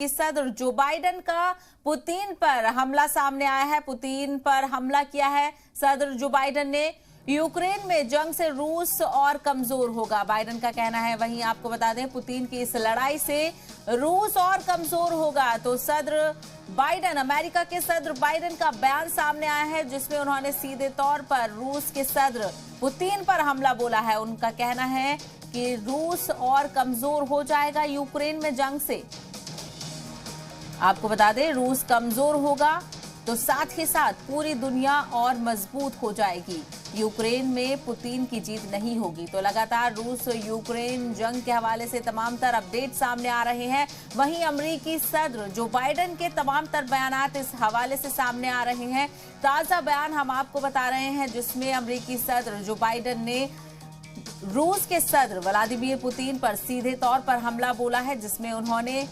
सदर Joe Biden का Putin पर हमला सामने आया है। पुतिन पर हमला किया है सदर जो बाइडेन ने। यूक्रेन में जंग से रूस और कमजोर होगा, बाइडेन का कहना है। वहीं आपको बता दें, पुतिन की इस लड़ाई से रूस और कमजोर होगा। तो सदर बाइडेन, अमेरिका के सदर बाइडेन का बयान सामने आया है, जिसमें उन्होंने सीधे तौर पर रूस के सदर पुतिन पर हमला बोला है। उनका कहना है कि रूस और कमजोर हो जाएगा यूक्रेन में जंग से। आपको बता दें, रूस कमजोर होगा तो साथ ही साथ पूरी दुनिया और मजबूत हो जाएगी। यूक्रेन में पुतिन की जीत नहीं होगी। तो लगातार रूस यूक्रेन जंग के हवाले से तमाम तर अपडेट सामने आ रहे हैं। वहीं अमेरिकी सदर जो बाइडेन के तमाम तर बयानात इस हवाले से सामने आ रहे हैं। ताजा बयान हम आपको बता रहे हैं, जिसमें अमेरिकी सदर जो बाइडेन ने रूस के सदर व्लादिमीर पुतिन पर सीधे तौर पर हमला बोला है, जिसमें उन्होंने